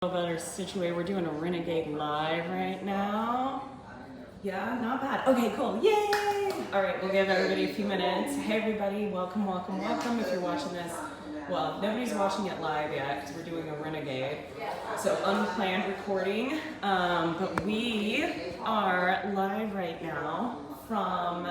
Better situated. We're doing a Renegade live right now. Yeah, not bad. Okay, cool. Yay! All right, we'll give everybody a few minutes. Hey, everybody, welcome, welcome, welcome. If you're watching this, well, nobody's watching it live yet because we're doing a Renegade. So unplanned recording, but we are live right now from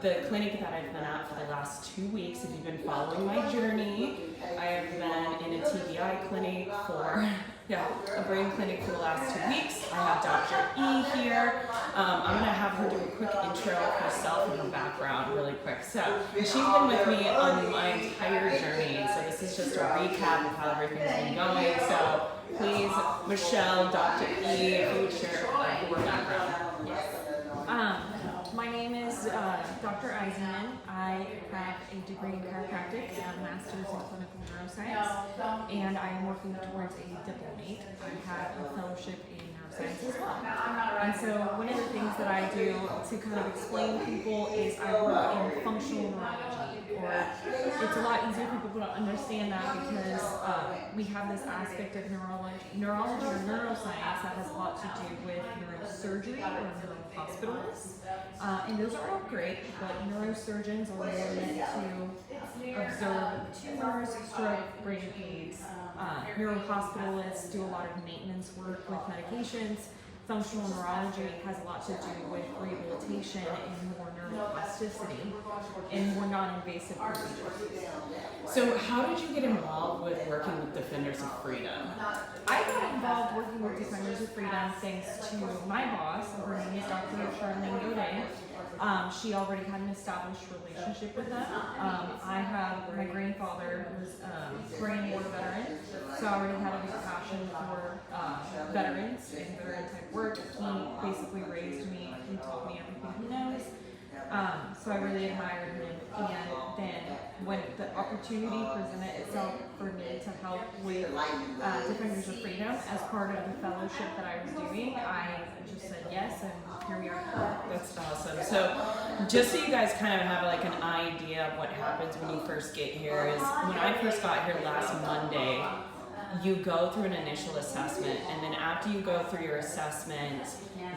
the clinic that I've been at for the last 2 weeks. If you've been following my journey, I have been in a TBI clinic for, a brain clinic for the last 2 weeks. I have Dr. E here. I'm gonna have her do a quick intro of herself and her background really quick. So she's been with me on my entire journey. So this is just a recap of how everything's been going. So please, Michelle, Dr. E, if you would share your background. My name is Dr. Eisenman. I have a degree in chiropractic and a master's in clinical neuroscience, and I am working towards a diplomate. I have a fellowship in neuroscience as well. And so one of the things that I do to kind of explain to people is I work in functional neurology, or it's a lot easier for people to understand that because we have this aspect of neurology or neuroscience that has a lot to do with neurosurgery or neurohospitalists. And those are all great, but neurosurgeons are more meant to observe tumors, stroke, brain aids. Neurohospitalists do a lot of maintenance work with medications. Functional neurology has a lot to do with rehabilitation and more neuroplasticity and more non-invasive procedures. So how did you get involved with working with Defenders of Freedom? I got involved working with Defenders of Freedom thanks to my boss. Her name is Dr. Charlene Godet. She already had an established relationship with them. My grandfather was a Korean War veteran, so I already had a big passion for veterans and veteran type work. He basically raised me, he taught me everything he knows. So I really admired him, and then when the opportunity presented itself for me to help with Defenders of Freedom as part of the fellowship that I was doing, I just said yes, and here we are. That's awesome. So just so you guys kind of have like an idea of what happens when you first get here is when I first got here last Monday, you go through an initial assessment, and then after you go through your assessment,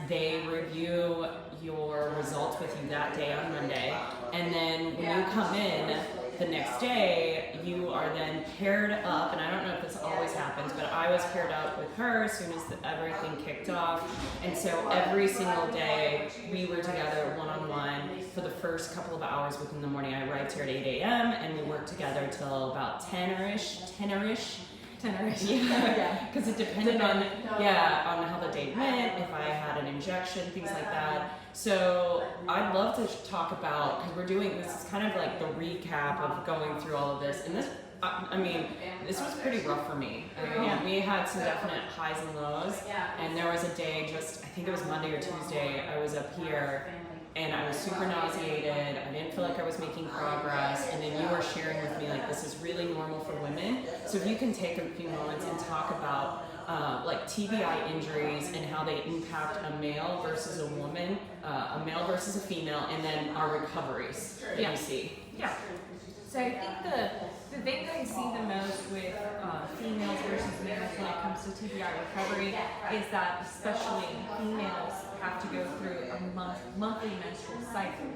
they review your results with you that day on Monday, and then when you come in the next day, you are then paired up, and I don't know if this always happens, but I was paired up with her as soon as everything kicked off, and so every single day we were together one-on-one for the first couple of hours within the morning. I arrived here at 8 a.m. and we worked together till about 10-ish. Yeah, because it depended on how the day went, if I had an injection, things like that. So I'd love to talk about, because we're doing, this is kind of like the recap of going through all of this, and this, this was pretty rough for me. We had some definite highs and lows, and there was a day I think it was Monday or Tuesday, I was up here, and I was super nauseated. I didn't feel like I was making progress. And then you were sharing with me like this is really normal for women. So if you can take a few moments and talk about like TBI injuries and how they impact a male versus a woman, a male versus a female, and then our recoveries that we see. Yeah. So I think the thing that I see the most with females versus males when it comes to TBI recovery is that especially females have to go through a monthly menstrual cycle.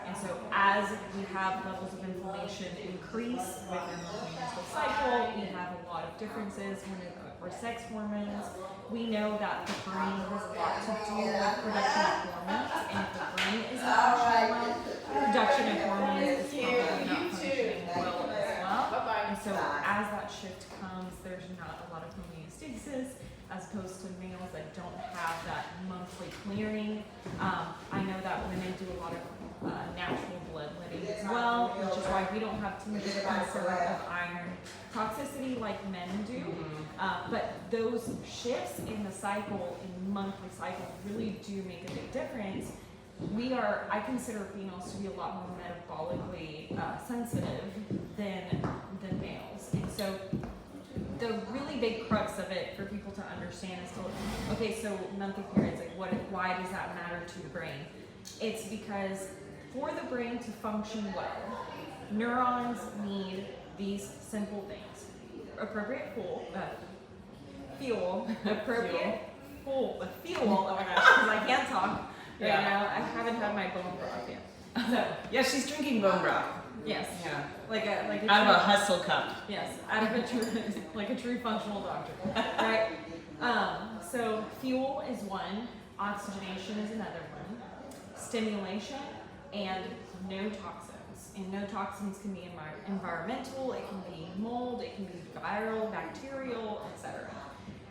And so as we have levels of inflammation increase with our monthly menstrual cycle, we have a lot of differences for sex hormones. We know that the brain has a lot to do with production of hormones, and if the brain isn't functioning well, production of hormones is probably not functioning well as well. And so as that shift comes, there's not a lot of homeostasis, as opposed to males that don't have that monthly clearing. I know that women do a lot of natural bloodletting as well, which is why we don't have too much of a concern of iron toxicity like men do. But those shifts in the cycle, in monthly cycle, really do make a big difference. I consider females to be a lot more metabolically sensitive than males. And so the really big crux of it for people to understand is so monthly periods, like why does that matter to the brain? It's because for the brain to function well, neurons need these simple things: appropriate fuel, appropriate fuel, oh my gosh, because I can't talk right now. I haven't had my bone broth yet. So, yeah, she's drinking bone broth. yes. Yeah. Like a out of a hustle cup. Yes, out of a true, like a true functional doctor, right? So fuel is one, oxygenation is another one, stimulation, and no toxins. And no toxins can be environmental, it can be mold, it can be viral, bacterial, etc.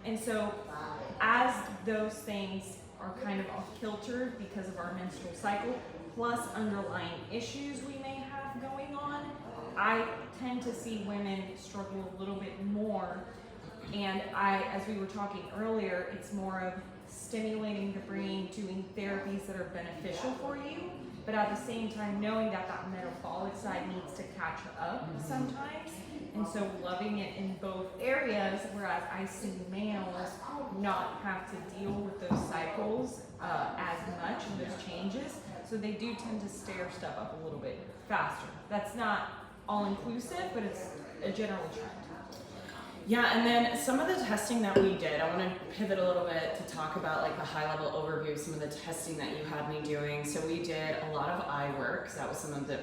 And so as those things are kind of off kilter because of our menstrual cycle, plus underlying issues we may have going on, I tend to see women struggle a little bit more. And as we were talking earlier, it's more of stimulating the brain, doing therapies that are beneficial for you, but at the same time knowing that that metabolic side needs to catch up sometimes. And so loving it in both areas, whereas I see males not have to deal with those cycles as much and those changes. So they do tend to stair step up a little bit faster. That's not all inclusive, but it's a general trend. Yeah, and then some of the testing that we did, I want to pivot a little bit to talk about like the high level overview of some of the testing that you had me doing. So we did a lot of eye work, because that was some of the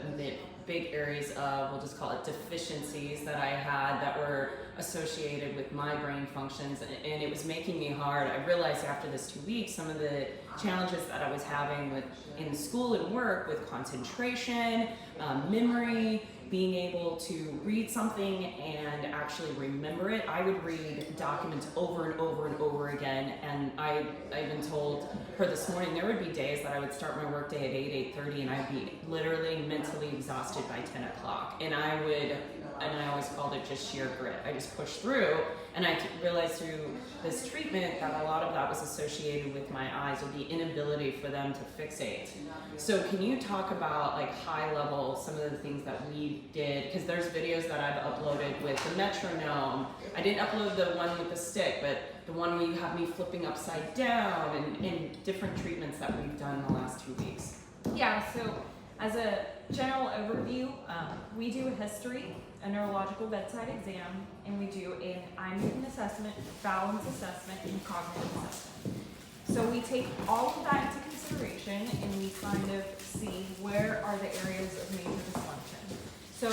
big areas of, we'll just call it deficiencies that I had that were associated with my brain functions, and it was making me hard. I realized after this 2 weeks, some of the challenges that I was having with in school and work with concentration, memory, being able to read something and actually remember it. I would read documents over and over and over again, and I even told her this morning there would be days that I would start my work day at 8:30, and I'd be literally mentally exhausted by 10 o'clock. And I always called it just sheer grit. I just pushed through, and I realized through this treatment that a lot of that was associated with my eyes, or the inability for them to fixate. So can you talk about like high level, some of the things that we did? Because there's videos that I've uploaded with the metronome. I didn't upload the one with the stick, but the one where you have me flipping upside down, and different treatments that we've done in the last 2 weeks. Yeah, so as a general overview, we do a history, a neurological bedside exam, and we do an eye movement assessment, balance assessment, and cognitive assessment. So we take all of that into consideration, and we kind of see where are the areas of major dysfunction. So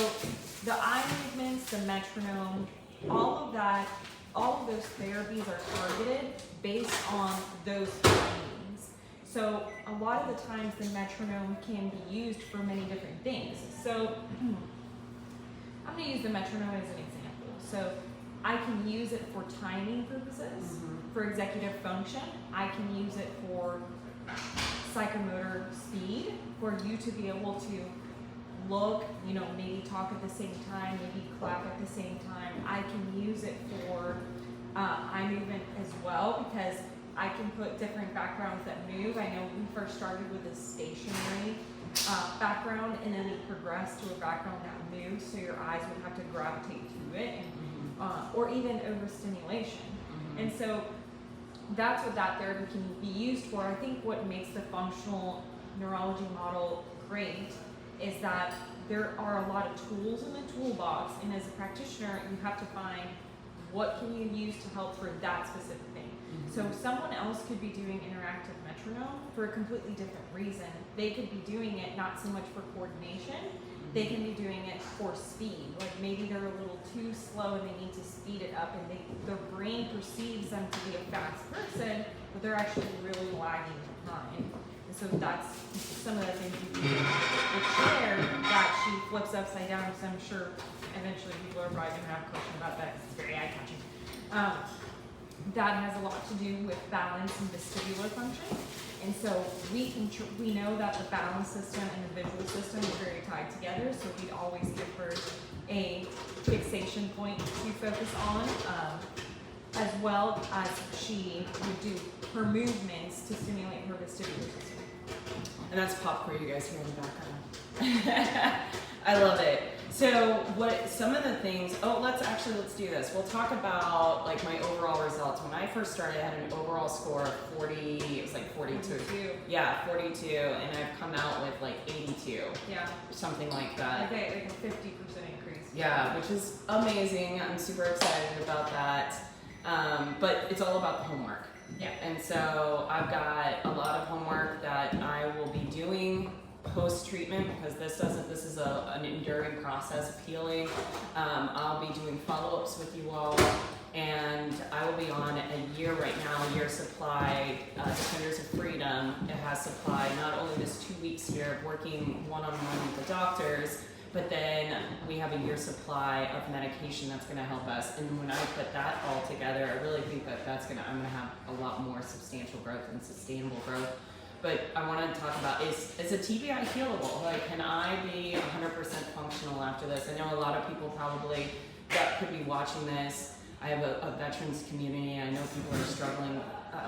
the eye movements, the metronome, all of that, all of those therapies are targeted based on those findings. So a lot of the times the metronome can be used for many different things. So I'm going to use the metronome as an example. So I can use it for timing purposes, for executive function. I can use it for psychomotor speed, for you to be able to look, maybe talk at the same time, maybe clap at the same time. I can use it for eye movement as well, because I can put different backgrounds that move. I know we first started with a stationary background, and then we progressed to a background that moves, so your eyes would have to gravitate to it, and, or even overstimulation. And so that's what that therapy can be used for. I think what makes the functional neurology model great is that there are a lot of tools in the toolbox, and as a practitioner, you have to find what can you use to help for that specific thing. So someone else could be doing interactive metronome for a completely different reason. They could be doing it not so much for coordination, they can be doing it for speed. Like maybe they're a little too slow and they need to speed it up, and their brain perceives them to be a fast person, but they're actually really lagging behind. And so that's some of the things we do with Claire that she flips upside down, because I'm sure eventually people are probably going to have a question about that, because it's very eye-catching. That has a lot to do with balance and vestibular function. And so we know that the balance system and the visual system are very tied together, so we'd always give her a fixation point to focus on, as well as she would do her movements to stimulate her vestibular system. And that's popcorn you guys hear in the background. I love it. So what some of the things, let's do this. We'll talk about like my overall results. When I first started, I had an overall score of 40, it was like 42. Yeah, 42, and I've come out with like 82. Yeah. Something like that. Okay, like a 50% increase. Yeah, which is amazing. I'm super excited about that. But it's all about the homework. Yeah. And so I've got a lot of homework that I will be doing post-treatment because this is an enduring process of healing. I'll be doing follow-ups with you all, and I will be on a year right now, a year supply. Defenders of Freedom, it has supply not only this 2 weeks here of working one-on-one with the doctors, but then we have a year supply of medication that's going to help us. And when I put that all together, I really think that I'm going to have a lot more substantial growth and sustainable growth. But I want to talk about, is a TBI healable? Like, can I be 100% functional after this? I know a lot of people probably that could be watching this. I have a veterans community. I know people are struggling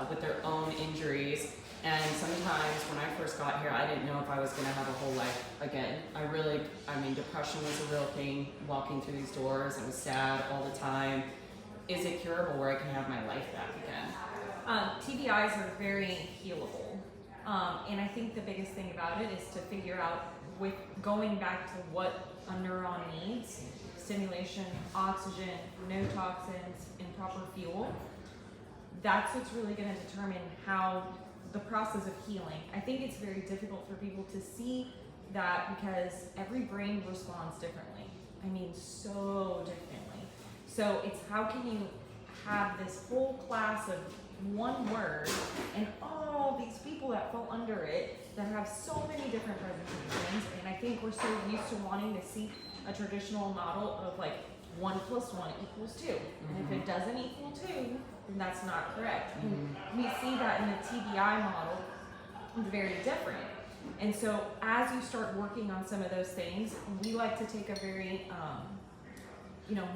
with their own injuries. And sometimes when I first got here, I didn't know if I was going to have a whole life again. Depression was a real thing walking through these doors. I was sad all the time. Is it curable where I can have my life back again? TBIs are very healable. And I think the biggest thing about it is to figure out, with going back to what a neuron needs: stimulation, oxygen, no toxins, and proper fuel. That's what's really going to determine how the process of healing. I think it's very difficult for people to see that because every brain responds differently. I mean, so differently. So it's how can you have this whole class of one word and all these people that fall under it that have so many different presentations. And I think we're so used to wanting to see a traditional model of like 1 + 1 = 2. And if it doesn't equal 2, then that's not correct. And we see that in the TBI model, it's very different. And so as you start working on some of those things, we like to take a very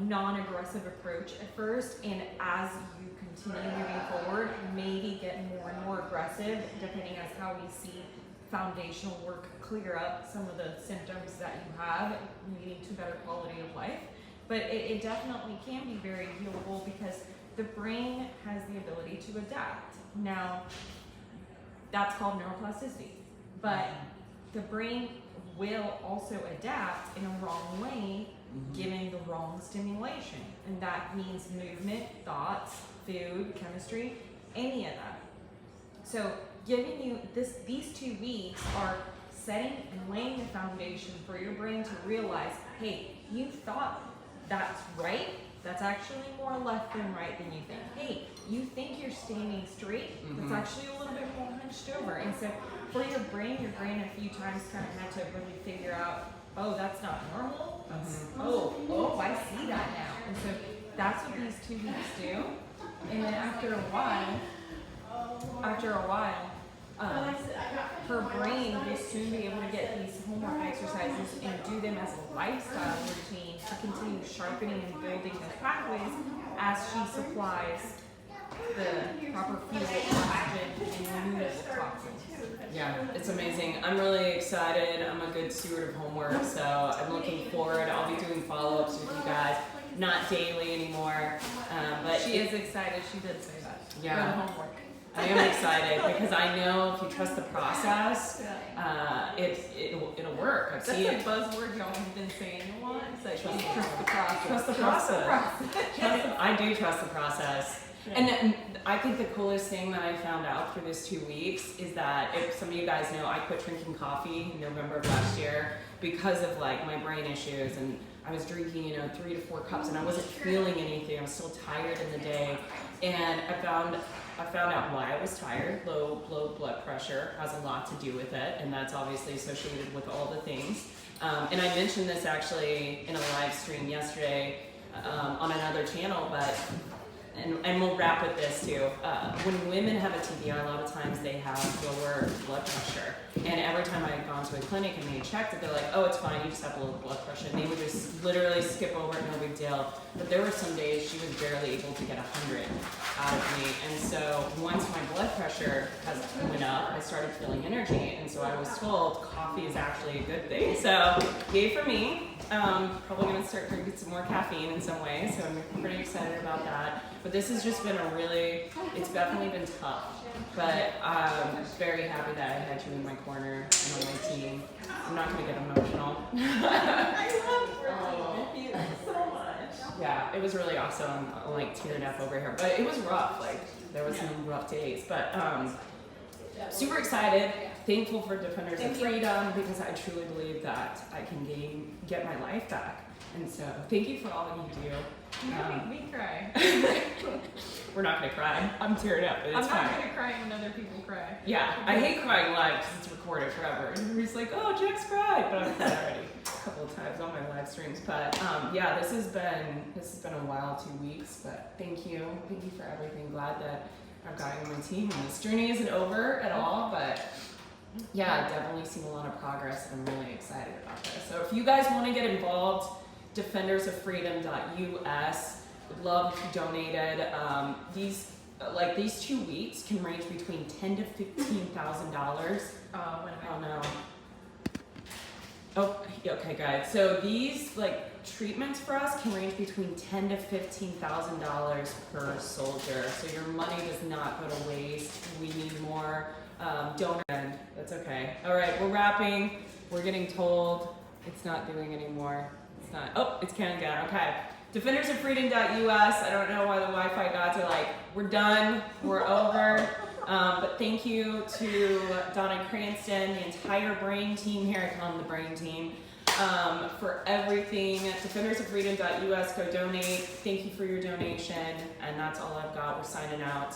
non-aggressive approach at first, and as you continue moving forward, maybe get more and more aggressive depending on how we see foundational work clear up some of the symptoms that you have, leading to better quality of life. But it definitely can be very healable because the brain has the ability to adapt. Now, that's called neuroplasticity. But the brain will also adapt in a wrong way, given the wrong stimulation. And that means movement, thoughts, food, chemistry, any of that. So giving you these 2 weeks are setting and laying the foundation for your brain to realize, hey, you thought that's right, that's actually more left than right than you think. Hey, you think you're standing straight, that's actually a little bit more hunched over. And so for your brain a few times kind of had to really figure out, oh, that's not normal. Oh, I see that now. And so that's what these 2 weeks do. And then after a while, her brain will soon be able to get these homework exercises and do them as a lifestyle routine to continue sharpening and building those pathways as she supplies the proper fuel, oxygen, and removal toxins. Yeah, it's amazing. I'm really excited. I'm a good steward of homework, so I'm looking forward. I'll be doing follow-ups with you guys, not daily anymore. But she is excited. She did say that. Yeah. For the homework. I am excited because I know if you trust the process, it'll work. I've seen it. That's a buzzword y'all have been saying a lot. It's like trust the process. Trust the process. I do trust the process. Yeah. And I think the coolest thing that I found out through this 2 weeks is that, if some of you guys know, I quit drinking coffee in November of last year because of like my brain issues, and I was drinking 3 to 4 cups and I wasn't feeling anything. I was still tired in the day, and I found out why I was tired. Low blood pressure has a lot to do with it, and that's obviously associated with all the things. And I mentioned this actually in a live stream yesterday on another channel, but and we'll wrap with this too. When women have a TBI, a lot of times they have lower blood pressure. And every time I had gone to a clinic and they checked it, they're like, oh, it's fine, you just have low blood pressure. And they would just literally skip over it, no big deal. But there were some days she was barely able to get 100 out of me. And so once my blood pressure went up, I started feeling energy. And so I was told coffee is actually a good thing. So yay for me. Probably gonna start drinking some more caffeine in some ways, so I'm pretty excited about that. But this has just been it's definitely been tough. But I'm very happy that I had you in my corner and on my team. I'm not gonna get emotional. I love working with you so much. Yeah, it was really awesome. I'm like tearing up over here, but it was rough. Like there was some rough days, but super excited. Thankful for Defenders of Freedom because I truly believe that I can get my life back. And so thank you for all you do. You make me cry. We're not gonna cry. I'm tearing up, but it's I'm not fine. gonna cry when other people cry. Yeah, I hate crying live because it's recorded forever. And everybody's like, oh, Jack's cried, but I've cried already a couple of times on my live streams. But yeah, this has been a wild 2 weeks. But thank you for everything. Glad that I've got you on my team. And this journey isn't over at all, but yeah, I've definitely seen a lot of progress, and I'm really excited about this. So if you guys want to get involved, defendersoffreedom.us. Would love if you donated. These 2 weeks can range between $10,000 to $15,000. Oh no. Oh, okay, guys. So these treatments for us can range between $10,000 to $15,000 per soldier. So your money does not go to waste. We need more donor. And that's okay. All right, we're wrapping. We're getting told it's not doing anymore. It's not. Oh, it's counting down. Okay. Defendersoffreedom.us. I don't know why the Wi-Fi gods are like, we're done, we're over. But thank you to Donna Cranston, the entire brain team here. I call them the brain team. For everything. Defendersoffreedom.us. Go donate. Thank you for your donation. And that's all I've got. We're signing out.